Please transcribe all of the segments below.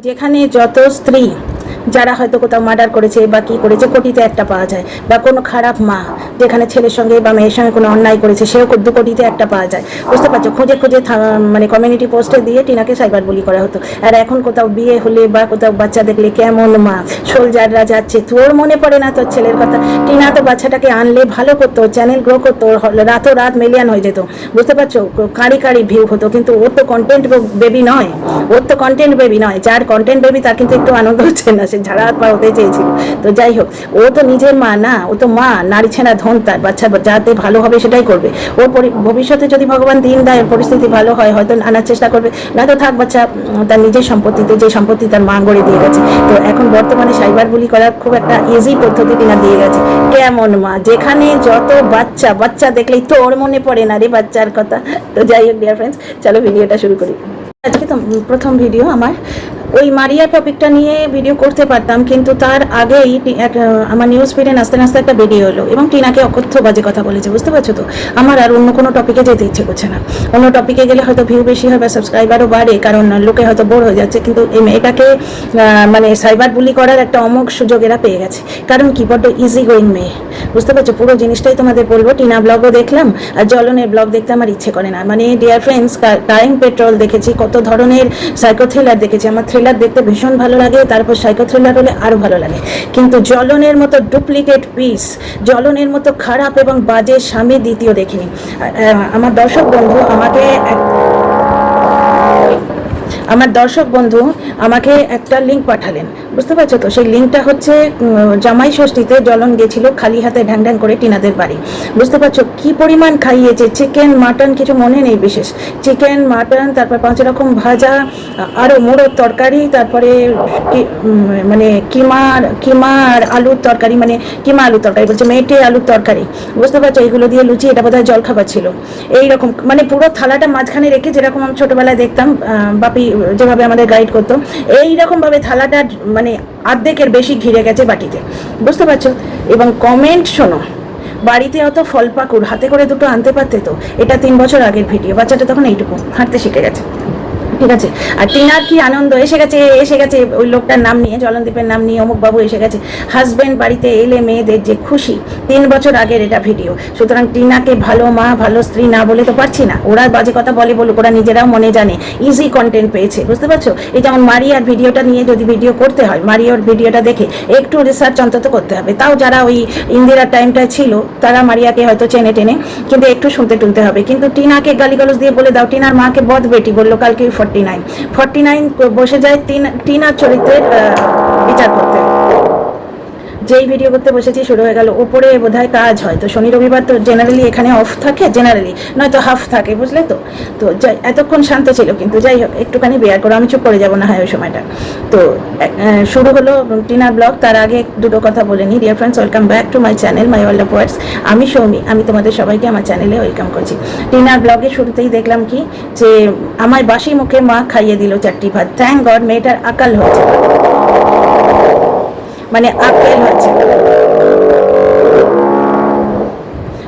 যেখানে যত স্ত্রী যারা হয়তো কোথাও মার্ডার করেছে বা কী করেছে কোটিতে একটা পাওয়া যায়, বা কোনো খারাপ মা যেখানে ছেলের সঙ্গে বা মেয়ের সঙ্গে কোনো অন্যায় করেছে সেও 2 কোটিতে একটা পাওয়া যায়, বুঝতে পারছো? খুঁজে খুঁজে মানে কমিউনিটি পোস্টে দিয়ে টিনাকে সাইবার বুলি করা হতো। আর এখন কোথাও বিয়ে হলে বা কোথাও বাচ্চা দেখলে কেমন মা সোলজাররা যাচ্ছে, তোর মনে পড়ে না তোর ছেলের কথা? টিনা তো বাচ্চাটাকে আনলে ভালো করতো, চ্যানেল গ্রো করতো, রাত মিলিয়ন হয়ে যেত, বুঝতে পারছো? কারি কারি ভিউ হতো। কিন্তু ওর তো কন্টেন্ট বেবি নয়, যার কন্টেন্ট বেবি তার কিন্তু একটু আনন্দ হচ্ছে না, সে ঝাড়া হাত পা হতে চেয়েছিল। তো যাই হোক, ও তো নিজের মা না, ও তো মা, নারী ছেঁড়া ধন, তার বাচ্চা যাতে ভালো হবে সেটাই করবে। ওর ভবিষ্যতে যদি ভগবান দিন দেয়, পরিস্থিতি ভালো হয়, হয়তো আনার চেষ্টা করবে, না তো থাক বাচ্চা তার নিজের সম্পত্তিতে, যে সম্পত্তি তার মা গড়ে দিয়ে গেছে। তো এখন বর্তমানে সাইবার বুলি করার খুব একটা ইজি পদ্ধতি কিনা দিয়ে গেছে। কেমন মা, যেখানে যত বাচ্চা দেখলেই তো ওর মনে পড়ে না রে বাচ্চার কথা। তো যাই হোক ডিয়ার ফ্রেন্ডস, চলো ভিডিওটা শুরু করি। আজকে তো প্রথম ভিডিও আমার, ওই মারিয়া টপিকটা নিয়ে ভিডিও করতে পারতাম, কিন্তু তার আগেই আমার নিউজ ফিডে নাচতে নাচতে একটা ভিডিও হলো এবং টিনাকে অকথ্য বাজে কথা বলেছে, বুঝতে পারছো? তো আমার আর অন্য কোনো টপিকে যেতে ইচ্ছে করছে না। অন্য টপিকে গেলে হয়তো ভিউ বেশি হয় বা সাবস্ক্রাইবারও বাড়ে, কারণ লোকে হয়তো বোর হয়ে যাচ্ছে। কিন্তু এই মেয়েটাকে মানে সাইবার বুলি করার একটা অমোঘ সুযোগ এরা পেয়ে গেছে। কারণ কি, বড্ড ইজি গোয়িং মেয়ে, বুঝতে পারছো? পুরো জিনিসটাই তোমাদের বলবো। টিনা ব্লগও দেখলাম, আর জ্বলনের ব্লগ দেখতে আমার ইচ্ছে করে না। মানে ডিয়ার ফ্রেন্ডস, টাইম পেট্রোল দেখেছি, কত ধরনের সাইকো থ্রিলার দেখেছি। আমার থ্রিলার দেখতে ভীষণ ভালো লাগে, তারপর সাইকো থ্রিলার হলে আরও ভালো লাগে। কিন্তু জ্বলনের মতো ডুপ্লিকেট পিস, জ্বলনের মতো খারাপ এবং বাজে স্বামী দ্বিতীয় দেখিনি। আমার দর্শক বন্ধু আমাকে একটা লিঙ্ক পাঠালেন, বুঝতে পারছো? তো সেই লিঙ্কটা হচ্ছে জামাই ষষ্ঠীতে জ্বলন গেছিল খালি হাতে ঢ্যাং ঢ্যাং করে টিনাদের বাড়ি, বুঝতে পারছো? কি পরিমাণ খাইয়েছে, চিকেন মাটন কিছু মনে নেই বিশেষ, চিকেন মাটন, তারপর 5 রকম ভাজা, আরও মোড়োর তরকারি, তারপরে মানে কিমার আলুর তরকারি, মানে কিমা আলুর তরকারি বলছে, মেটে আলুর তরকারি, বুঝতে পারছো? এইগুলো দিয়ে লুচি, এটা বোধহয় জলখাবার ছিল। এইরকম মানে পুরো থালাটা মাঝখানে রেখে, যেরকম আমি ছোটোবেলায় দেখতাম বাপি যেভাবে আমাদের গাইড করতো, এইরকমভাবে থালাটা মানে অর্ধেকের বেশি ঘিরে গেছে বাটিতে, বুঝতে পারছো? এবং কমেন্ট শোনো, বাড়িতে অত ফল পাকুড় হাতে করে দুটো আনতে পারতে তো। এটা 3 বছর আগের ভিডিও, বাচ্চাটা তখন এইটুকু হাঁটতে শিখে গেছে, ঠিক আছে? আর টিনার কি আনন্দ, এসে গেছে ওই লোকটার নাম নিয়ে, জলনদীপের নাম নিয়ে, অমুক বাবু এসে গেছে, হাজব্যান্ড বাড়িতে এলে মেয়েদের যে খুশি। 3 বছর আগের এটা ভিডিও। সুতরাং টিনাকে ভালো মা, ভালো স্ত্রী না বলে তো পারছি না। ওরা বাজে কথা বলুক, ওরা নিজেরাও মনে জানে ইজি কন্টেন্ট পেয়েছে, বুঝতে পারছো? এই যেমন মারিয়ার ভিডিওটা নিয়ে যদি ভিডিও করতে হয়, মারিয়ার ভিডিওটা দেখে একটু রিসার্চ অন্তত করতে হবে। তাও যারা ওই ইন্দিরার টাইমটায় ছিল তারা মারিয়াকে হয়তো চেনে টেনে, কিন্তু একটু শুনতে টুনতে হবে। কিন্তু টিনাকে গালিগালাজ দিয়ে বলে দাও, টিনার মাকে বদ বেটি বললো কালকে 49 বসে যায় টিনার চরিত্রের বিচার করতে। যেই ভিডিও করতে বসেছি শুরু হয়ে গেল। ওপরে বোধহয় কাজ হয়, তো শনি রবিবার তো জেনারেলি এখানে অফ থাকে, জেনারেলি নয়তো হাফ থাকে, বুঝলে তো? তো এতক্ষণ শান্ত ছিল, কিন্তু যাই হোক একটুখানি বেয়ার করো, আমি চুপ করে যাবো না হয় ওই সময়টা। তো শুরু হলো টিনার ব্লগ। তার আগে দুটো কথা বলে নিই। Dear friends, welcome back to my channel my world of words. আমি সৌমি, আমি তোমাদের সবাইকে আমার চ্যানেলে ওয়েলকাম করছি। টিনার ব্লগে শুরুতেই দেখলাম কি, যে আমায় বাসি মুখে মা খাইয়ে দিল 4টি ভাত। থ্যাংক গড মেয়েটার আকাল হয়েছে, মানে আক্কেল হচ্ছে,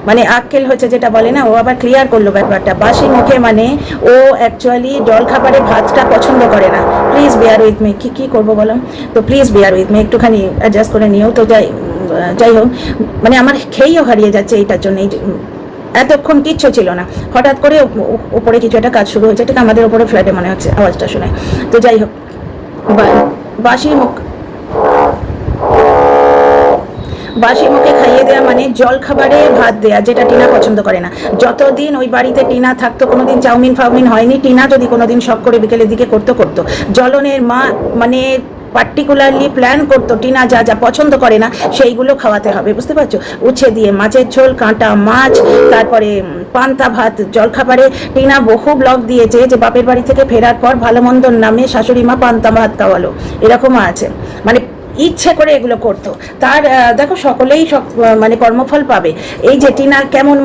মানে আক্কেল হচ্ছে যেটা বলে না, ও আবার ক্লিয়ার করলো ব্যাপারটা। বাসি মুখে মানে ও অ্যাকচুয়ালি জল খাবারে ভাতটা পছন্দ করে না। Please bear with me. কি করবো বলো? তো প্লিজ বেয়ার উইথ মি, একটুখানি অ্যাডজাস্ট করে নিও। তো যাই হোক, মানে আমার খেয়েও হারিয়ে যাচ্ছে এইটার জন্য। এতক্ষণ কিচ্ছু ছিল না, হঠাৎ করে ওপরে কিছু একটা কাজ শুরু হয়েছে, ঠিক আমাদের ওপরে ফ্ল্যাটে মনে হচ্ছে আওয়াজটা শুনে। তো যাই হোক, বাসি মুখে খাইয়ে দেওয়া মানে জল খাবারে ভাত দেয়া, যেটা টিনা পছন্দ করে না। যতদিন ওই বাড়িতে টিনা থাকতো কোনোদিন চাউমিন ফাউমিন হয়নি। টিনা যদি কোনোদিন শখ করে বিকেলের দিকে করতো, জ্বলনের মা মানে পার্টিকুলারলি প্ল্যান করতো টিনা যা যা পছন্দ করে না সেইগুলো খাওয়াতে হবে, বুঝতে পারছো? উচ্ছে দিয়ে মাছের ঝোল, কাঁটা মাছ, তারপরে পান্তা ভাত জলখাবারে। টিনা বহু ব্লগ দিয়েছে যে বাপের বাড়ি থেকে ফেরার পর ভালো মন্দর নামে শাশুড়ি মা পান্তা ভাত খাওয়ালো, এরকমও আছে। মানে ইচ্ছে করে এগুলো করতো। তার দেখো সকলেই মানে কর্মফল পাবে। এই যে টিনার কেমন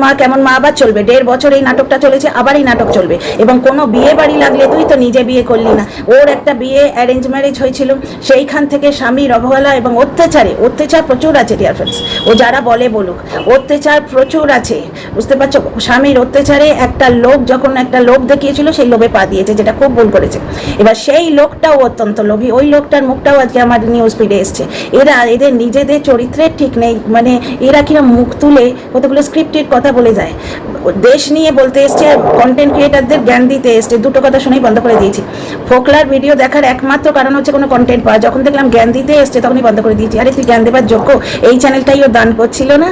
মা আবার চলবে, 1.5 বছর এই নাটকটা চলেছে, আবার এই নাটক চলবে। এবং কোনো বিয়ে বাড়ি লাগলে তুই তো নিজে বিয়ে করলি না, ওর একটা বিয়ে অ্যারেঞ্জ ম্যারেজ হয়েছিল, সেইখান থেকে স্বামীর অবহেলা এবং অত্যাচার প্রচুর আছে ডিয়ার ফ্রেন্ডস। ও যারা বলে বলুক, অত্যাচার প্রচুর আছে, বুঝতে পারছো? স্বামীর অত্যাচারে একটা লোক যখন একটা লোভ দেখিয়েছিল, সেই লোভে পা দিয়েছে, যেটা খুব ভুল করেছে। এবার সেই লোকটাও অত্যন্ত লোভী, ওই লোকটার মুখটাও আজকে আমার নিউজ ফিডে এসছে। এদের নিজেদের চরিত্রের ঠিক নেই, মানে এরা কিনা মুখ তুলে কতগুলো স্ক্রিপ্টেড কথা বলে যায়, দেশ নিয়ে বলতে এসছে, কন্টেন্ট ক্রিয়েটারদের জ্ঞান দিতে এসছে। দুটো কথা শুনেই বন্ধ করে দিয়েছি। ফোকলার ভিডিও দেখার একমাত্র কারণ হচ্ছে কোনো কন্টেন্ট পাওয়া, যখন দেখলাম জ্ঞান দিতে এসছে তখনই বন্ধ করে দিয়েছি। আরে তুই জ্ঞান দেবার যোগ্য? এই চ্যানেলটাই ও দান করছিল না?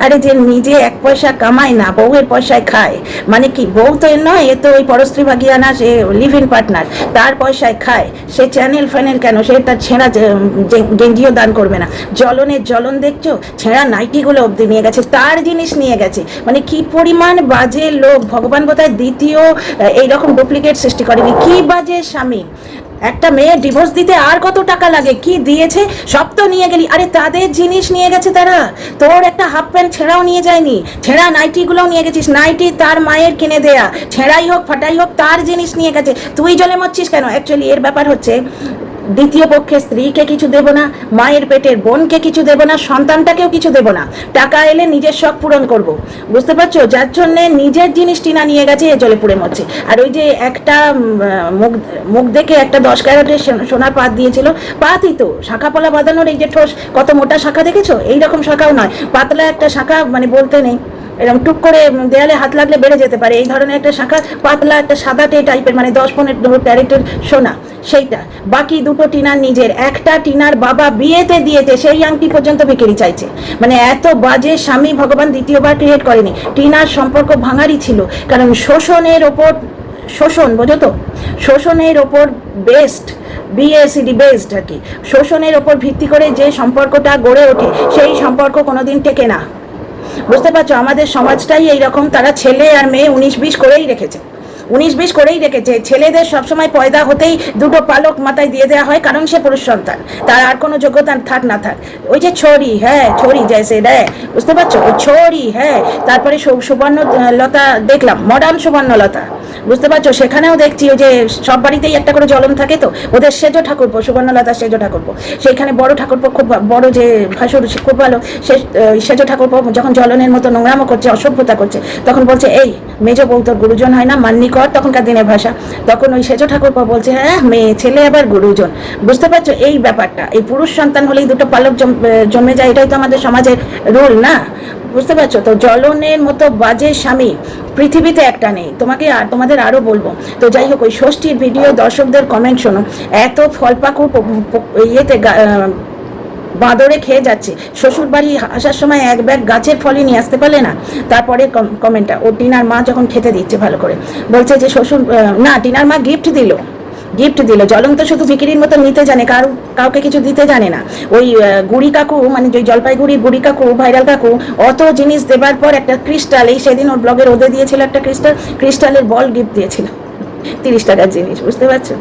আরে যে নিজে 1 পয়সা কামায় না, বউয়ের পয়সায় খায়, মানে কি বউ তো এর নয়, এ তো ওই পরস্ত্রী ভাগিয়ানা, সে লিভ ইন পার্টনার, তার পয়সায় খায়, সে চ্যানেল ফ্যানেল কেন, সে তার ছেঁড়া গেঞ্জিও দান করবে না। জ্বলন দেখছো, ছেঁড়া নাইটিগুলো অবধি নিয়ে গেছে, তার জিনিস নিয়ে গেছে। মানে কি পরিমাণ বাজে লোক, ভগবান বোধহয় দ্বিতীয় এইরকম ডুপ্লিকেট সৃষ্টি করেনি। কি বাজে স্বামী! একটা মেয়ে ডিভোর্স দিতে আর কত টাকা লাগে, কি দিয়েছে, সব তো নিয়ে গেলি। আরে তাদের জিনিস নিয়ে গেছে তারা, তোর একটা হাফ প্যান্ট ছেঁড়াও নিয়ে যায়নি, ছেঁড়া নাইটিগুলোও নিয়ে গেছিস, নাইটি তার মায়ের কিনে দেয়া, ছেঁড়াই হোক ফাটাই হোক তার জিনিস নিয়ে গেছে, তুই জলে মরছিস কেন? অ্যাকচুয়ালি এর ব্যাপার হচ্ছে, দ্বিতীয় পক্ষে স্ত্রীকে কিছু দেব না, মায়ের পেটের বোনকে কিছু দেব না, সন্তানটাকেও কিছু দেব না, টাকা এলে নিজের শখ পূরণ করব, বুঝতে পারছো? যার জন্য নিজের জিনিস টিনা নিয়ে গেছে, এ জলে পুড়ে মরছে। আর ওই যে একটা মুখ দেখে একটা 10 ক্যারেটের সোনার পাত দিয়েছিল, পাতই তো, শাখা পলা বাঁধানোর এই যে ঠোস, কত মোটা শাখা দেখেছো? এইরকম শাখাও নয়, পাতলা একটা শাখা, মানে বলতে নেই, এরকম টুক করে দেয়ালে হাত লাগলে বেড়ে যেতে পারে, এই ধরনের একটা শাখা, পাতলা একটা সাদাটে টাইপের, মানে 10-15 ক্যারেটের সোনা, সেইটা। বাকি দুটো টিনার নিজের, একটা টিনার বাবা বিয়েতে দিয়েছে, সেই আংটি পর্যন্ত বিক্রি চাইছে। মানে এত বাজে স্বামী ভগবান দ্বিতীয়বার ক্রিয়েট করেনি। টিনার সম্পর্ক ভাঙারই ছিল, কারণ শোষণের ওপর, শোষণ বোঝো তো, শোষণের ওপর বেস্ট, বিএসিডি বেসড আর কি, শোষণের ওপর ভিত্তি করে যে সম্পর্কটা গড়ে ওঠে, সেই সম্পর্ক কোনোদিন টেকে না, বুঝতে পারছো? আমাদের সমাজটাই এইরকম, তারা ছেলে আর মেয়ে 19-20 করেই রেখেছে, 19-20 করেই রেখেছে। ছেলেদের সবসময় পয়দা হতেই দুটো পালক মাথায় দিয়ে দেওয়া হয়, কারণ সে পুরুষ সন্তান, তার আর কোনো যোগ্যতা থাক না থাক। ওই যে ছড়ি, হ্যাঁ ছড়ি জেসে দেয়, বুঝতে পারছো? ওই ছড়ি, হ্যাঁ। তারপরে সুবর্ণলতা দেখলাম, মডার্ন সুবর্ণলতা, বুঝতে পারছো? সেখানেও দেখছি ওই যে সব বাড়িতেই একটা করে জ্বলন থাকে, তো ওদের সেজ ঠাকুরপো, সুবর্ণলতার সেজ ঠাকুরপো, সেইখানে বড় ঠাকুরপো, খুব বড় যে ভাসুর, খুব ভালো, সে সেজ ঠাকুরপো যখন জ্বলনের মতো নোংরামো করছে, অসভ্যতা করছে, তখন বলছে, এই মেজ বউ তোর গুরুজন হয় না, মান্নি কর, তখনকার দিনের ভাষা। তখন ওই সেজ ঠাকুরপো বলছে, হ্যাঁ মেয়ে ছেলে আবার গুরুজন, বুঝতে পারছো? এই ব্যাপারটা, এই পুরুষ সন্তান হলেই দুটো পালক জমে যায়, এটাই তো আমাদের সমাজের রুল না, বুঝতে পারছো? তো জ্বলনের মতো বাজে স্বামী পৃথিবীতে একটা নেই। তোমাদের আরো বলবো। তো যাই হোক, ওই ষষ্ঠীর ভিডিও, দর্শকদের কমেন্ট শোনো, এত ফলপাকুড় ইয়েতে বাঁদরে খেয়ে যাচ্ছে, শ্বশুর বাড়ি আসার সময় 1 ব্যাগ গাছের ফলই নিয়ে আসতে পারলে না। তারপরে কমেন্টটা, ও টিনার মা যখন খেতে দিচ্ছে ভালো করে, বলছে যে শ্বশুর না, টিনার মা গিফট দিল, জ্বলন তো শুধু বিক্রির মতো নিতে জানে, কাউকে কিছু দিতে জানে না। ওই গুড়ি কাকু, মানে ওই জলপাইগুড়ির গুড়ি কাকু, ভাইরাল কাকু, অত জিনিস দেবার পর একটা ক্রিস্টাল, এই সেদিন ওর ব্লগে রোদে দিয়েছিল একটা ক্রিস্টালের বল গিফট দিয়েছিল, 30 টাকার জিনিস, বুঝতে পারছো?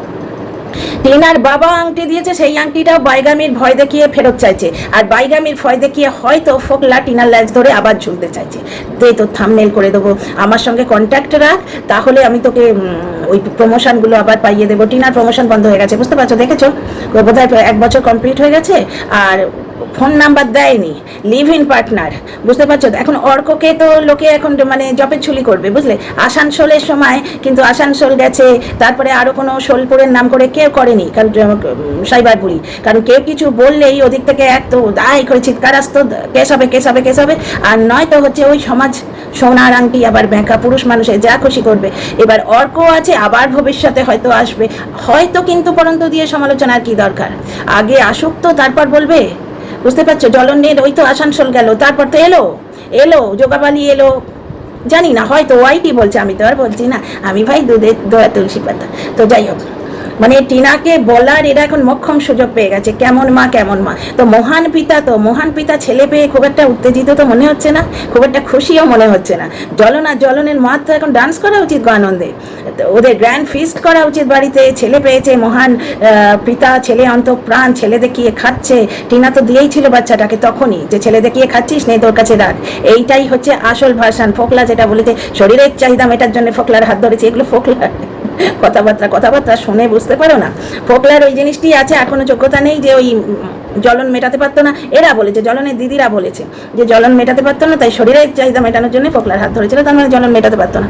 টিনার বাবা আংটি দিয়েছে, সেই আংটিটাও বাইগামির ভয় দেখিয়ে ফেরত চাইছে, আর বাইগামির ভয় দেখিয়ে হয়তো ফোকলা টিনার ল্যাজ ধরে আবার ঝুলতে চাইছে। দে তো থাম্বনেল করে দেবো, আমার সঙ্গে কন্ট্যাক্ট রাখ, তাহলে আমি তোকে ওই প্রমোশনগুলো আবার পাইয়ে দেবো। টিনার প্রমোশন বন্ধ হয়ে গেছে, বুঝতে পারছো? দেখেছো, বোধহয় 1 বছর কমপ্লিট হয়ে গেছে, আর ফোন নাম্বার দেয়নি, লিভ ইন পার্টনার, বুঝতে পারছো? এখন অর্ককে তো লোকে এখন মানে জপের ছুলি করবে, বুঝলে? আসানসোলের সময় কিন্তু আসানসোল গেছে, তারপরে আরো কোনো সোলপুরের নাম করে কেউ করেনি, কারণ সাইবার বুড়ি, কারণ কেউ কিছু বললেই ওদিক থেকে এক তো দায় করে চিৎকার আসতো, কেস হবে, আর নয় তো হচ্ছে ওই সমাজ সোনার আংটি আবার ব্যাঁকা, পুরুষ মানুষের যা খুশি করবে। এবার অর্ক আছে, আবার ভবিষ্যতে হয়তো আসবে, হয়তো, কিন্তু পরন্তু দিয়ে সমালোচনার কি দরকার? আগে আসুক তো, তারপর বলবে, বুঝতে পারছো? জ্বলনের ওই তো আসানসোল গেল, তারপর তো এলো যোগাবালি এলো, জানি না, হয়তো ওয়াইটি বলছে, আমি তো আর বলছি না, আমি ভাই দুধের দয়া তুলসী পাতা। তো যাই হোক, মানে টিনাকে বলার এরা এখন মক্ষম সুযোগ পেয়ে গেছে, কেমন মা কেমন মা। তো মহান পিতা ছেলে পেয়ে খুব একটা উত্তেজিত তো মনে হচ্ছে না, খুব একটা খুশিও মনে হচ্ছে না। জ্বলনের মা তো এখন ডান্স করা উচিত আনন্দে, ওদের গ্র্যান্ড ফিস্ট করা উচিত বাড়িতে, ছেলে পেয়েছে মহান পিতা, ছেলে অন্তঃপ্রাণ, ছেলে দেখিয়ে খাচ্ছে। টিনা তো দিয়েই ছিল বাচ্চাটাকে তখনই, যে ছেলে দেখিয়ে খাচ্ছিস নেই তোর কাছে রাখ। এইটাই হচ্ছে আসল ভার্সান। ফোকলা যেটা বলেছে শরীরের চাহিদা মেটার জন্য ফোকলার হাত ধরেছে, এগুলো ফোকলার কথাবার্তা শুনে বুঝতে পারো না। ফোকলার ওই জিনিসটি আছে, এখনো যোগ্যতা নেই যে ওই জ্বলন মেটাতে পারতো না। এরা বলেছে, জ্বলনের দিদিরা বলেছে যে জ্বলন মেটাতে পারতো না, তাই শরীরের চাহিদা মেটানোর জন্য ফোকলার হাত ধরেছিল, তার মানে জ্বলন মেটাতে পারতো না।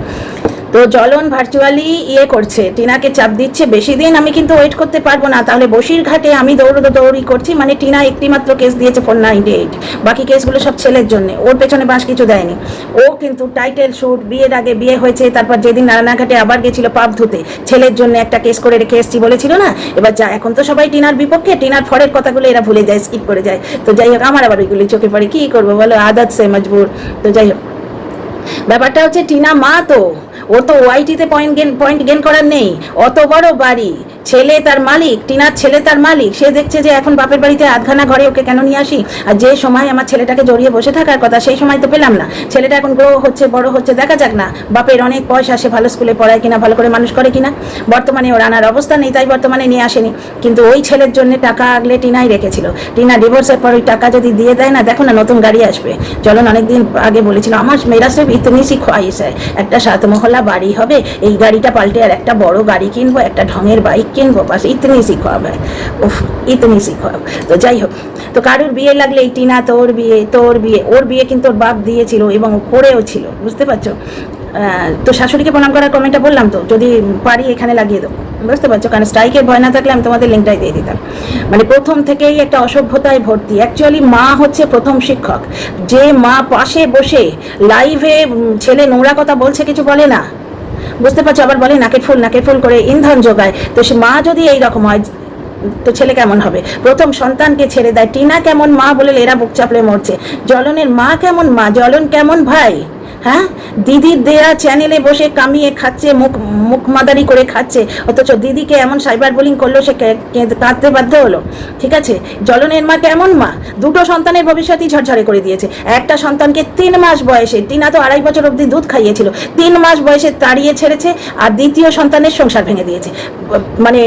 তো জ্বলন ভার্চুয়ালি করছে, টিনাকে চাপ দিচ্ছে। বেশি দিন আমি কিন্তু ওয়েট করতে পারবো না, তাহলে বসিরঘাটে আমি দৌড়ি করছি। মানে টিনা একটি মাত্র কেস দিয়েছে 498, বাকি কেসগুলো সব ছেলের জন্য, ওর পেছনে বাঁশ কিছু দেয়নি। ও কিন্তু টাইটেল শুট, বিয়ের আগে বিয়ে হয়েছে, তারপর যেদিন রানাঘাটে আবার গেছিল পাপ ধুতে, ছেলের জন্য একটা কেস করে রেখে এসছি বলেছিল না। এবার যা, এখন তো সবাই টিনার বিপক্ষে, টিনার ফরের কথাগুলো এরা ভুলে যায়, স্কিপ করে যায়। তো যাই হোক, আমার আবার ওইগুলি চোখে পড়ে, কি করবো বলো, আদত সে মজবুর। তো যাই হোক, ব্যাপারটা হচ্ছে টিনা মা তো, ও তো ওয়াইটিতে পয়েন্ট গেন করার নেই। অত বড় বাড়ি, ছেলে তার মালিক, টিনার ছেলে তার মালিক, সে দেখছে যে এখন বাপের বাড়িতে আধখানা ঘরে ওকে কেন নিয়ে আসি। আর যে সময় আমার ছেলেটাকে জড়িয়ে বসে থাকার কথা, সেই সময় তো পেলাম না। ছেলেটা এখন গ্রো হচ্ছে, বড় হচ্ছে, দেখা যাক না। বাপের অনেক পয়সা, সে ভালো স্কুলে পড়ায় কিনা, ভালো করে মানুষ করে কিনা। বর্তমানে ওর আনার অবস্থা নেই, তাই বর্তমানে নিয়ে আসেনি। কিন্তু ওই ছেলের জন্য টাকা আগলে টিনাই রেখেছিল। টিনা ডিভোর্সের পর ওই টাকা যদি দিয়ে দেয় না, দেখো না নতুন গাড়ি আসবে। জ্বলন অনেকদিন আগে বলেছিল, আমার মেয়েরা সব ইতনি সি খোয়াইশ হয়, একটা 7 মহলা বাড়ি হবে, এই গাড়িটা পাল্টে আর একটা বড় গাড়ি কিনবো, একটা ঢঙের বাইক কিনবো, বাস ইতনি সি খোয়াব। উফ, ইতনি সি খোয়াব। তো যাই হোক, তো কারুর বিয়ে লাগলে এই টিনা, তোর বিয়ে, ওর বিয়ে কিন্তু ওর বাপ দিয়েছিল এবং করেও ছিল, বুঝতে পারছো। তো শাশুড়িকে প্রণাম করার কমেন্টটা বললাম তো, যদি পারি এখানে লাগিয়ে দেবো, বুঝতে পারছো। কারণ স্ট্রাইকের ভয় না থাকলে আমি তোমাদের লিঙ্কটাই দিয়ে দিতাম। মানে প্রথম থেকেই একটা অসভ্যতায় ভর্তি। অ্যাকচুয়ালি মা হচ্ছে প্রথম শিক্ষক। যে মা পাশে বসে লাইভে ছেলে নোংরা কথা বলছে, কিছু বলে না, বুঝতে পারছো, আবার বলে নাকের ফুল করে ইন্ধন যোগায়। তো সে মা যদি এইরকম হয়, তো ছেলে কেমন হবে। প্রথম সন্তানকে ছেড়ে দেয়। টিনা কেমন মা বলে এরা বুক চাপড়ে মরছে। জ্বলনের মা কেমন মা, জ্বলন কেমন ভাই। হ্যাঁ, দিদির দেয়া চ্যানেলে বসে কামিয়ে খাচ্ছে, মুখ মাদারি করে খাচ্ছে, অথচ দিদিকে এমন সাইবার বুলিং করলো, সে কাঁদতে বাধ্য হলো। ঠিক আছে, জ্বলনের মা কেমন মা, দুটো সন্তানের ভবিষ্যৎই ঝরঝরে করে দিয়েছে। একটা সন্তানকে 3 মাস বয়সে, টিনা তো 2.5 বছর অবধি দুধ খাইয়েছিল, 3 মাস বয়সে তাড়িয়ে ছেড়েছে, আর দ্বিতীয় সন্তানের সংসার ভেঙে দিয়েছে। মানে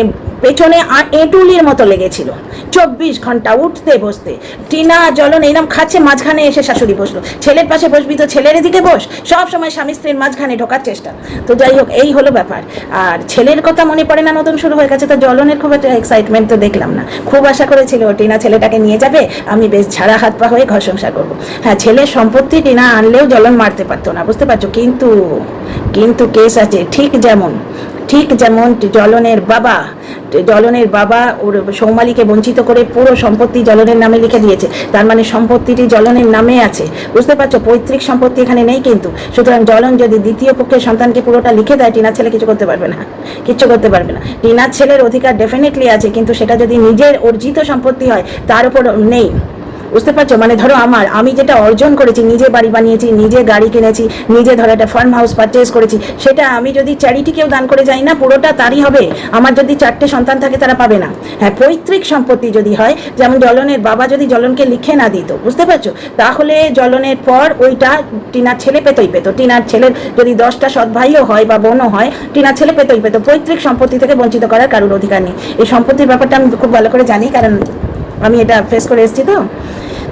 পেছনে এঁটুলির মতো লেগেছিল 24 ঘন্টা উঠতে বসতে। টিনা জ্বলন এইরকম খাচ্ছে, মাঝখানে এসে শাশুড়ি বসলো। ছেলের পাশে বসবি তো ছেলের দিকে বস, সব সময় স্বামী স্ত্রীর মাঝখানে ঢোকার চেষ্টা। তো যাই হোক, এই হলো ব্যাপার। আর ছেলের কথা মনে পড়ে না, নতুন শুরু হয়ে গেছে। তো জ্বলনের খুব একটা এক্সাইটমেন্ট তো দেখলাম না। খুব আশা করেছিল টিনা ছেলেটাকে নিয়ে যাবে, আমি বেশ ঝাড়া হাত পা হয়ে ঘর সংসার করবো। হ্যাঁ, ছেলের সম্পত্তি টিনা আনলেও জ্বলন মারতে পারতো না, বুঝতে পারছো। কিন্তু কেস আছে, ঠিক যেমন জ্বলনের বাবা ওর সৌমালিকে বঞ্চিত করে পুরো সম্পত্তি জ্বলনের নামে লিখে দিয়েছে। তার মানে সম্পত্তিটি জ্বলনের নামে আছে, বুঝতে পারছো। পৈতৃক সম্পত্তি এখানে নেই কিন্তু। সুতরাং জ্বলন যদি দ্বিতীয় পক্ষের সন্তানকে পুরোটা লিখে দেয়, টিনার ছেলে কিচ্ছু করতে পারবে না। টিনার ছেলের অধিকার ডেফিনেটলি আছে, কিন্তু সেটা যদি নিজের অর্জিত সম্পত্তি হয়, তার উপর নেই, বুঝতে পারছো। মানে ধরো আমি যেটা অর্জন করেছি, নিজে বাড়ি বানিয়েছি, নিজে গাড়ি কিনেছি, নিজে ধরো একটা ফার্ম হাউস পারচেজ করেছি, সেটা আমি যদি চ্যারিটিকেও দান করে যাই না, পুরোটা তারই হবে। আমার যদি 4টে সন্তান থাকে, তারা পাবে না। হ্যাঁ, পৈতৃক সম্পত্তি যদি হয়, যেমন জ্বলনের বাবা যদি জ্বলনকে লিখে না দিত, বুঝতে পারছো, তাহলে জ্বলনের পর ওইটা টিনার ছেলে পেতই পেত। টিনার ছেলের যদি 10টা সৎ ভাইও হয় বা বোনও হয়, টিনার ছেলে পেতই পেত। পৈতৃক সম্পত্তি থেকে বঞ্চিত করার কারোর অধিকার নেই। এই সম্পত্তির ব্যাপারটা আমি খুব ভালো করে জানি, কারণ আমি এটা ফেস করে এসেছি।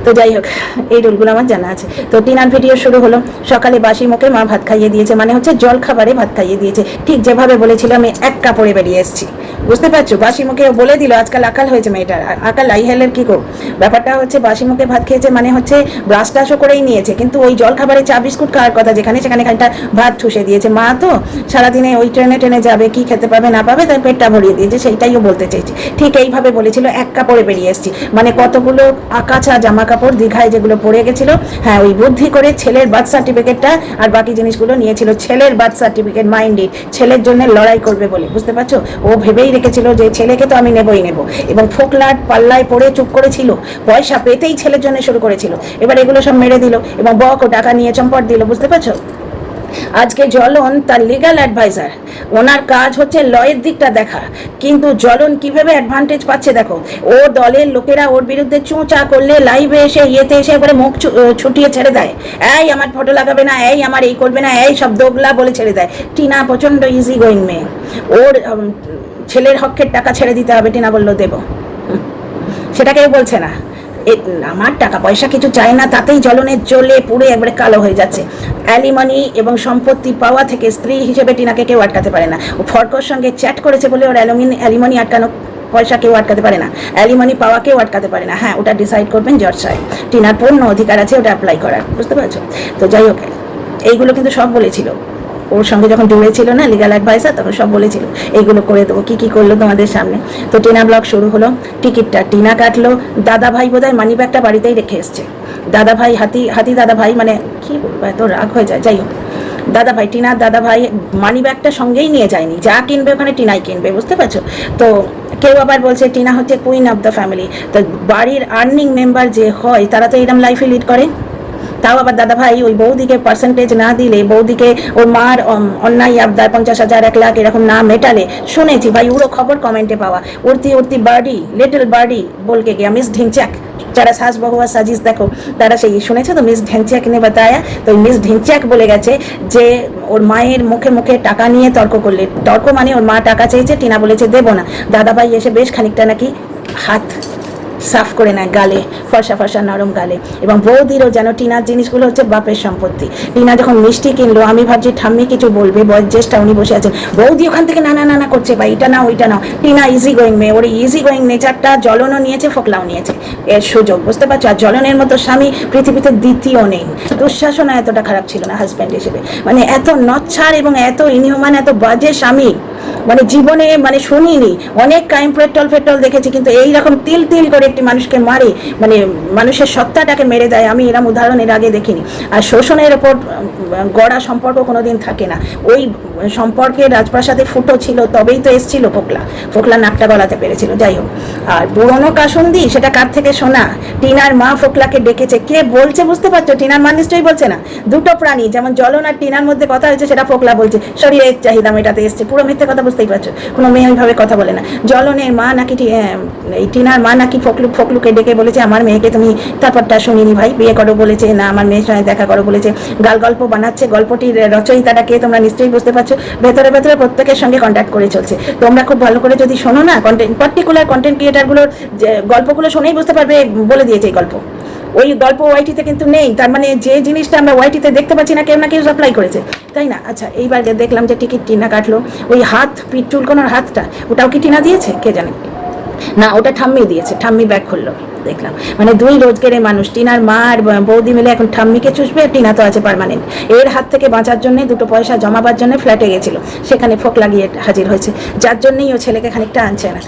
তো যাই হোক, এই রুলগুলো আমার জানা আছে। তো টিনার ভিডিও শুরু হলো, সকালে বাসি মুখে মা ভাত খাইয়ে দিয়েছে, মানে হচ্ছে জল খাবারে ভাত খাইয়ে দিয়েছে, ঠিক যেভাবে বলেছিল। আমি এক কাপড়ে বেরিয়ে এসেছি, বুঝতে পারছো। বাসি মুখে বলে দিল, আজকাল আকাল হয়েছে মেয়েটার। আকাল আইহেলের কি গো, ব্যাপারটা হচ্ছে বাসি মুখে ভাত খেয়েছে, মানে হচ্ছে ব্রাশ টাশও করেই নিয়েছে, কিন্তু ওই জল খাবারে চা বিস্কুট খাওয়ার কথা, যেখানে সেখানে খানিকটা ভাত ঠুসে দিয়েছে। মা তো সারাদিনে ওই ট্রেনে যাবে, কি খেতে পাবে না পাবে, তাই পেটটা ভরিয়ে দিয়েছে, সেইটাইও বলতে চাইছি। ঠিক এইভাবে বলেছিল, এক কাপড়ে বেরিয়ে এসেছি। মানে কতগুলো আকাছা জামা কাপড় দীঘায় যেগুলো পড়ে গেছিল, হ্যাঁ, ওই বুদ্ধি করে ছেলের বার্থ সার্টিফিকেটটা আর বাকি জিনিসগুলো নিয়েছিল। ছেলের বার্থ সার্টিফিকেট, মাইন্ডেড, ছেলের জন্য লড়াই করবে বলে, বুঝতে পারছো। ও ভেবেই রেখেছিল যে ছেলেকে তো আমি নেবই নেব, এবং ফোকলাট পাল্লায় পড়ে চুপ করেছিল। পয়সা পেতেই ছেলের জন্য শুরু করেছিল, এবার এগুলো সব মেরে দিল এবং বক ও টাকা নিয়ে চম্পট দিল, বুঝতে পারছো। আজকে জ্বলন তার লিগ্যাল অ্যাডভাইজার ওনার কাজ হচ্ছে লয়ের দিকটা দেখা, কিন্তু জ্বলন কিভাবে অ্যাডভান্টেজ পাচ্ছে দেখো। ও দলের লোকেরা ওর বিরুদ্ধে চুঁচা করলে লাইভে এসে ইয়েতে এসে একবারে মুখ ছুটিয়ে ছেড়ে দেয়, এই আমার ফটো লাগাবে না, এই আমার এই করবে না, এই সব দোগলা বলে ছেড়ে দেয়। টিনা প্রচণ্ড ইজি গোয়িং মেয়ে, ওর ছেলের হকের টাকা ছেড়ে দিতে হবে, টিনা বললো দেবো, সেটা কেউ বলছে না। আমার টাকা পয়সা কিছু চাই না, তাতেই জ্বলনের জ্বলে পুড়ে একবারে কালো হয়ে যাচ্ছে। অ্যালিমনি এবং সম্পত্তি পাওয়া থেকে স্ত্রী হিসেবে টিনাকে কেউ আটকাতে পারে না। ও ফর্কর সঙ্গে চ্যাট করেছে বলে ওর অ্যালিমনি আটকানো পয়সা কেউ আটকাতে পারে না, অ্যালিমনি পাওয়া কেউ আটকাতে পারে না। হ্যাঁ, ওটা ডিসাইড করবেন জজ সাহেব, টিনার পূর্ণ অধিকার আছে ওটা অ্যাপ্লাই করার, বুঝতে পারছো? তো যাই হোক, এইগুলো কিন্তু সব বলেছিল ওর সঙ্গে যখন জুড়েছিল না লিগাল অ্যাডভাইসার, তখন সব বলেছিল এইগুলো করে দেবো। কী কী করলো তোমাদের সামনে। তো টিনা ব্লগ শুরু হলো, টিকিটটা টিনা কাটলো, দাদা ভাই বোধহয় মানি ব্যাগটা বাড়িতেই রেখে এসছে। দাদা ভাই হাতি দাদা ভাই, মানে কী বলবো, এত রাগ হয়ে যায়। যাই হোক, দাদা ভাই, টিনার দাদা ভাই মানি ব্যাগটা সঙ্গেই নিয়ে যায়নি, যা কিনবে ওখানে টিনাই কিনবে, বুঝতে পারছো? তো কেউ আবার বলছে টিনা হচ্ছে কুইন অফ দ্য ফ্যামিলি। তো বাড়ির আর্নিং মেম্বার যে হয় তারা তো এরকম লাইফে লিড করে। তাও আবার দাদা ভাই ওই বৌদিকে পার্সেন্টেজ না দিলে, বৌদিকে ওর মার অন্যায় আবদার 50,000 1 লাখ এরকম না মেটালে, শুনেছি ভাই উড়ো খবর কমেন্টে পাওয়া, উড়তি উড়তি বার্ডি, লিটল বার্ডি বলকে গিয়া মিস ঢিংচাক, যারা সাস বহুয়া সাজিস দেখো তারা সেই শুনেছে তো, মিস ঢিংচাক নে বাতায়া। তো মিস ঢিংচাক বলে গেছে যে ওর মায়ের মুখে মুখে টাকা নিয়ে তর্ক করলে, তর্ক মানে ওর মা টাকা চেয়েছে, টিনা বলেছে দেবো না, দাদা ভাই এসে বেশ খানিকটা নাকি হাত সাফ করে নেয় গালে, ফর্সা ফর্সা নরম গালে। এবং বৌদিরও যেন টিনার জিনিসগুলো হচ্ছে বাপের সম্পত্তি। টিনা যখন মিষ্টি কিনলো, আমি ভাবছি ঠাম্মি কিছু বলবে, বয়োজ্যেষ্ঠা উনি বসে আছেন, বৌদি ওখান থেকে নানা নানা করছে, বা এটা নাও ওইটা নাও। টিনা ইজি গোয়িং মেয়ে, ওর ইজি গোয়িং নেচারটা জ্বলনও নিয়েছে, ফোকলাও নিয়েছে, এর সুযোগ, বুঝতে পারছো? আর জ্বলনের মতো স্বামী পৃথিবীতে দ্বিতীয় নেই। দুঃশাসন এতটা খারাপ ছিল না হাজব্যান্ড হিসেবে, মানে এত নচ্ছাড় এবং এত ইনহিউম্যান, এত বাজে স্বামী মানে জীবনে মানে শুনিনি। অনেক ক্রাইম পেট্রোল দেখেছি, কিন্তু এইরকম তিল তিল করে একটি মানুষকে মারে, মানে মানুষের সত্তাটাকে মেরে দেয়, আমি এরকম উদাহরণ এর আগে দেখিনি। আর শোষণের ওপর গড়া সম্পর্ক কোনোদিন থাকে না। ওই সম্পর্কে রাজপ্রাসাদে ফুটো ছিল, তবেই তো এসছিল ফোকলা নাকটা গলাতে পেরেছিল। যাই হোক, আর পুরনো কাসুন্দি সেটা কার থেকে শোনা, টিনার মা ফোকলাকে ডেকেছে, কে বলছে বুঝতে পারছো? টিনার মা নিশ্চয়ই বলছে না। দুটো প্রাণী, যেমন জ্বলন আর টিনার মধ্যে কথা হয়েছে, সেটা ফোকলা বলছে, শরীরের চাহিদা মেটাতে এসছে, পুরো মিথ্যে কথা, বুঝতেই পারছো? কোনো মেয়ে ওইভাবে কথা বলে না। জ্বলনের মা নাকি এই টিনার মা নাকি ফোকলুকে ডেকে বলেছে, আমার মেয়েকে তুমি, তারপরটা শুনিনি ভাই, বিয়ে করো বলেছে না, আমার মেয়ের সঙ্গে দেখা করো বলেছে, গল্প বানাচ্ছে। গল্পটির রচয়িতাটা কে তোমরা নিশ্চয়ই বুঝতে পারছো। ভেতরে ভেতরে প্রত্যেকের সঙ্গে কন্ট্যাক্ট করে চলছে। তোমরা খুব ভালো করে যদি শোনো না, পার্টিকুলার কন্টেন্ট ক্রিয়েটারগুলোর গল্পগুলো শুনেই বুঝতে পারবে, বলে দিয়েছে এই গল্প। ওই গল্প ওয়াইটিতে কিন্তু নেই, তার মানে যে জিনিসটা আমরা ওয়াইটিতে দেখতে পাচ্ছি না, কেউ না কেউ সাপ্লাই করেছে, তাই না? আচ্ছা, এইবার দেখলাম যে টিকিট টিনা কাটলো, ওই হাত পিঠ চুলকোনোর হাতটা, ওটাও কি টিনা দিয়েছে কে জানে, না ওটা ঠাম্মি দিয়েছে। ঠাম্মি ব্যাগ খুললো, দেখলাম মানে দুই রোজগারের মানুষ, টিনার মা আর বৌদি মিলে এখন ঠাম্মিকে চুষবে, টিনা তো আছে পার্মানেন্ট। এর হাত থেকে বাঁচার জন্য দুটো পয়সা জমাবার জন্য ফ্ল্যাটে গেছিল, সেখানে ফোক লাগিয়ে হাজির হয়েছে, যার জন্যই ও ছেলেকে খানিকটা আনছে না।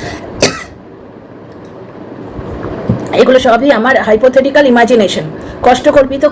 এগুলো সবই আমার হাইপোথেটিক্যাল ইমাজিনেশন, কষ্টকল্পিত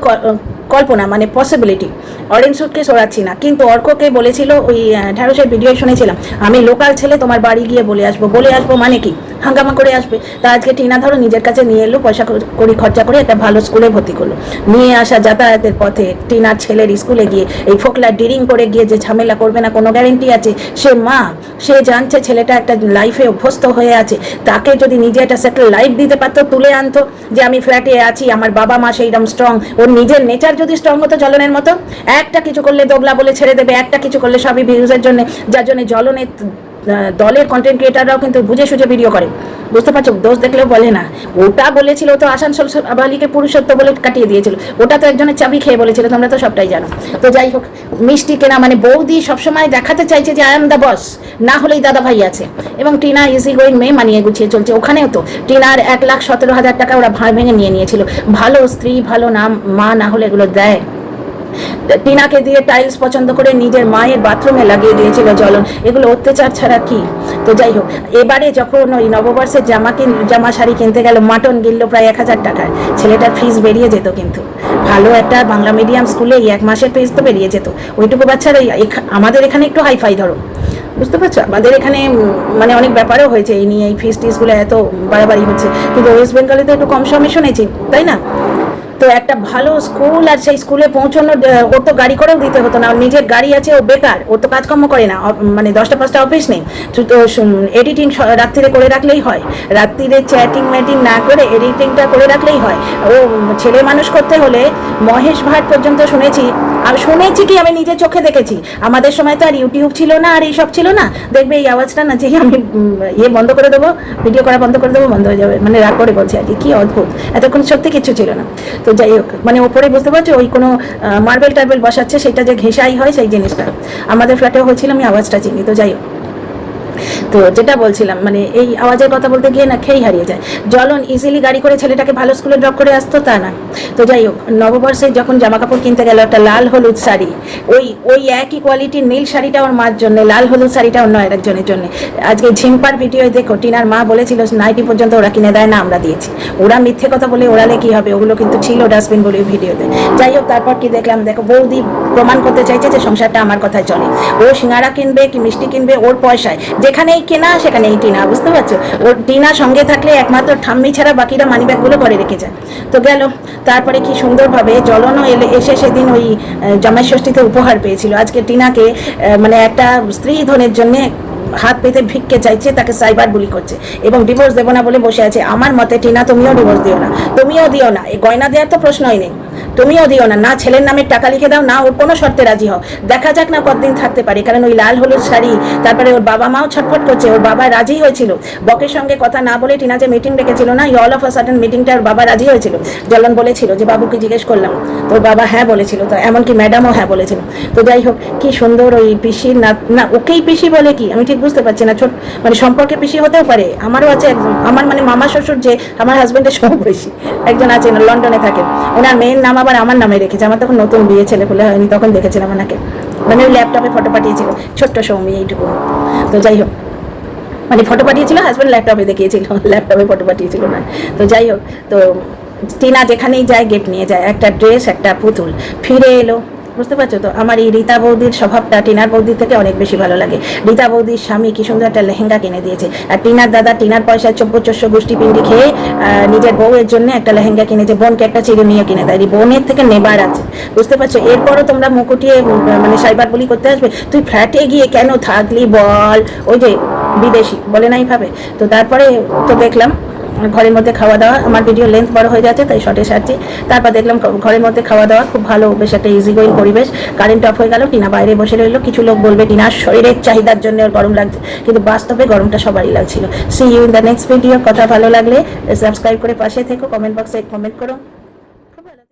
কল্পনা, মানে পসিবিলিটি। অরেঞ্জ সুটকেস ওড়াচ্ছি না, কিন্তু অর্ককে বলেছিল, ওই ঢ্যাঁড়সের ভিডিও শুনেছিলাম, আমি লোকাল ছেলে, তোমার বাড়ি গিয়ে বলে আসবো মানে কি হাঙ্গামা করে আসবে। তা আজকে টিনা ধরো নিজের কাছে নিয়ে এলো, পয়সা করি খরচা করে একটা ভালো স্কুলে ভর্তি করলো, নিয়ে আসা যাতায়াতের পথে টিনার ছেলের স্কুলে গিয়ে এই ফোকলা ডিরিং করে গিয়ে যে ঝামেলা করবে না কোনো গ্যারেন্টি আছে? সে মা, সে জানছে ছেলেটা একটা লাইফে অভ্যস্ত হয়ে আছে, তাকে যদি নিজে একটা সেটেল লাইফ দিতে পারতো, তুলে আনতো যে আমি ফ্ল্যাটে আছি, আমার বাবা মা সেইরকম স্ট্রং, ওর নিজের নেচার যদি স্ট্রং হতো জ্বলনের মতো, একটা কিছু করলে দোগলা বলে ছেড়ে দেবে, একটা কিছু করলে সবই ভিউজের জন্য, যার জন্য জ্বলনের দলের কন্টেন্ট ক্রিয়েটাররাও কিন্তু বুঝে সুঝে ভিডিও করে, বুঝতে পারছো? দোষ দেখলেও বলে না। ওটা বলেছিল তো আসানসোল বালিকে পুরুষত্ব বলে কাটিয়ে দিয়েছিল, ওটা তো একজনের চাবি খেয়ে বলেছিল, তোমরা তো সবটাই জানো। তো যাই হোক, মিষ্টি কেনা মানে বৌদি সবসময় দেখাতে চাইছে যে আই এম দ্য বস, না হলেই দাদা ভাই আছে। এবং টিনা ইজি গোয়িং মেয়ে, মানিয়ে গুছিয়ে চলছে। ওখানেও তো টিনার 1,17,000 টাকা ওরা ভাড় ভেঙে নিয়েছিল। ভালো স্ত্রী, ভালো নাম, মা না হলে এগুলো দেয়? টিনাকে দিয়ে টাইলস পছন্দ করে নিজের মায়ের বাথরুমে লাগিয়ে দিয়েছিল জ্বলন, এগুলো অত্যাচার ছাড়া কি? তো যাই হোক, এবারে যখন ওই নববর্ষের জামা শাড়ি কিনতে গেল, মাটন গিললো প্রায় 1,000 টাকার, ছেলেটার ফিস বেরিয়ে যেত, কিন্তু ভালো একটা বাংলা মিডিয়াম স্কুলে 1 মাসের ফিস তো বেরিয়ে যেত। ওইটুকু বাচ্চারা আমাদের এখানে একটু হাইফাই ধরো, বুঝতে পারছো? আমাদের এখানে মানে অনেক ব্যাপারও হয়েছে এই নিয়ে, এই ফিস টিসগুলো এত বাড়াবাড়ি হচ্ছে, কিন্তু ওয়েস্ট বেঙ্গলে তো একটু কম সমে শুনেছি, তাই না? তো একটা ভালো স্কুল, আর সেই স্কুলে পৌঁছানোর ওর তো গাড়ি করেও দিতে হতো না, ওর নিজের গাড়ি আছে, ও বেকার, ও তো কাজকর্ম করে না, মানে 10টা 5টা অফিস নেই, তো এডিটিং রাত্রিরে করে রাখলেই হয়, রাত্রিরে চ্যাটিং ম্যাটিং না করে এডিটিংটা করে রাখলেই হয়। ও ছেলে মানুষ করতে হলে মহেশ ভাট পর্যন্ত শুনেছি, আমি শুনেছি কি আমি নিজের চোখে দেখেছি, আমাদের সময় তো আর ইউটিউব ছিল না আর এইসব ছিল না, দেখবে এই আওয়াজটা না যে আমি বন্ধ করে দেবো, ভিডিও করা বন্ধ করে দেবো, বন্ধ হয়ে যাবে, মানে রাগ করে বলছি আর কি অদ্ভুত, এতক্ষণ সত্যি কিছু ছিল না। তো যাই হোক, মানে ওপরে বুঝতে পারছো ওই কোনো মার্বেল টার্বেল বসাচ্ছে, সেটা যে ঘেঁষাই হয় সেই জিনিসটা আমাদের ফ্ল্যাটেও হয়েছিল, আমি আওয়াজটা চিনি। তো যাই হোক, তো যেটা বলছিলাম, মানে এই আওয়াজের কথা বলতে গিয়ে না খেই হারিয়ে যায়। জ্বলন ইজিলি গাড়ি করে ছেলেটাকে ভালো স্কুলে ড্রপ করে আসতো তা না। তো যাই হোক, নববর্ষে যখন জামা কাপড় কিনতে গেল একটা লাল হলুদ শাড়ি, ওই একই কোয়ালিটির নীল শাড়িটা ওর মার জন্য, লাল হলুদ শাড়িটা অন্য আরেকজনের জন্য। আজকে ঝিম্পার ভিডিও দেখো, টিনার মা বলেছিল নাইটি পর্যন্ত ওরা কিনে দেয় না, আমরা দিয়েছি। ওরা মিথ্যে কথা বলে ওড়ালে কি হবে, ওগুলো কিন্তু ছিল ডাস্টবিন বলে ভিডিওতে। যাই হোক, তারপর কি দেখলাম দেখো, বৌদি প্রমাণ করতে চাইছে যে সংসারটা আমার কথায় চলে। ও সিঙ্গারা কিনবে কি মিষ্টি কিনবে ওর পয়সায়, যেখানেই কেনা সেখানেই টিনা, বুঝতে পারছো? ওর টিনা সঙ্গে থাকলে একমাত্র ঠাম্মি ছাড়া বাকিরা মানিব্যাগগুলো করে রেখে যায়। তো গেল, তারপরে কি সুন্দরভাবে জ্বলনও এসে সেদিন ওই জামাই ষষ্ঠীতে উপহার পেয়েছিল। আজকে টিনাকে মানে একটা স্ত্রী ধনের জন্য হাত পেতে ভিক্ষে চাইছে, তাকে সাইবার বুলি করছে এবং ডিভোর্স দেবো না বলে বসে আছে। আমার মতে টিনা তুমিও ডিভোর্স দিও না, তুমিও দিও না, এই গয়না দেওয়ার তো প্রশ্নই নেই, তুমিও দিও না, না ছেলের নামে টাকা লিখে দাও, না ওর কোনো শর্তে রাজি হও, দেখা যাক না কতদিন থাকতে পারি। কারণ ওই লাল হলুদ শাড়ি, তারপরে ওর বাবা মাও ছটফট করছে, ওর বাবা রাজি হয়েছিল, বকের সঙ্গে কথা না বলে টিনা যে মিটিং ডেকেছিল না, অল অফ আ সাডেন মিটিংটা ওর বাবা রাজি হয়েছিল। জ্বলন বলেছিল যে বাবুকে জিজ্ঞেস করলাম, তোর বাবা হ্যাঁ বলেছিল, তো এমনকি ম্যাডামও হ্যাঁ বলেছিল। তো যাই হোক, কি সুন্দর ওই পিসির না ওকেই পিসি বলে কি আমি ঠিক বুঝতে পারছি না, ছোট মানে সম্পর্কে পিসি হতেও পারে। আমারও আছে একজন, আমার মানে মামা শ্বশুর যে আমার হাজবেন্ডের সমবয়সী একজন আছে, লন্ডনে থাকে, ওনার মেয়ের নাম আবার আমার নামে রেখেছে। আমার তখন নতুন বিয়ে, ছেলে পেলে হয়নি, তখন দেখেছিলাম ওনাকে, মানে ওই ল্যাপটপে ফটো পাঠিয়েছিল, ছোট্ট সৌমি এইটুকু। তো যাই হোক, মানে ফটো পাঠিয়েছিল, হাজব্যান্ড ল্যাপটপে দেখিয়েছিল, ল্যাপটপে ফটো পাঠিয়েছিল না। তো যাই হোক, তো টিনা যেখানেই যায় গেট নিয়ে যায়, একটা ড্রেস একটা পুতুল, ফিরে এলো, বুঝতে পারছো? তো আমার এই রীতা বৌদির স্বভাবটা টিনার বৌদির থেকে অনেক বেশি ভালো লাগে। রীতা বৌদির স্বামী কি সুন্দর একটা লেহেঙ্গা কিনে দিয়েছে, আর টিনার দাদা টিনার পয়সায় চব্বচস্য গোষ্ঠী পিন্ডি খেয়ে নিজের বউয়ের জন্য একটা লেহেঙ্গা কিনেছে, বোনকে একটা চিড়ে নিয়ে কিনে দেয়, বোনের থেকে নেবার আছে, বুঝতে পারছো? এরপরও তোমরা মুকুটিয়ে মানে সাইবার বলি করতে আসবে, তুই ফ্ল্যাটে গিয়ে কেন থাকলি বল, ওই যে বিদেশি বলে নাই ভাবে। তো তারপরে তো দেখলাম ঘরের মধ্যে খাওয়া দাওয়া, আমার ভিডিও লেন্থ বড় হয়ে যাচ্ছে তাই শর্টে সারছি। তারপর দেখলাম ঘরের মধ্যে খাওয়া দাওয়া খুব ভালো, বেশ একটা ইজি গোয়িং পরিবেশ। কারেন্ট অফ হয়ে গেল, টিনা বাইরে বসে রইলো। কিছু লোক বলবে টিনার শরীরের চাহিদার জন্য ওর গরম লাগছে, কিন্তু বাস্তবে গরমটা সবারই লাগছিল। See you in the next video. কথা ভালো লাগলে সাবস্ক্রাইব করে পাশে থেকো, কমেন্ট বক্সে কমেন্ট করো।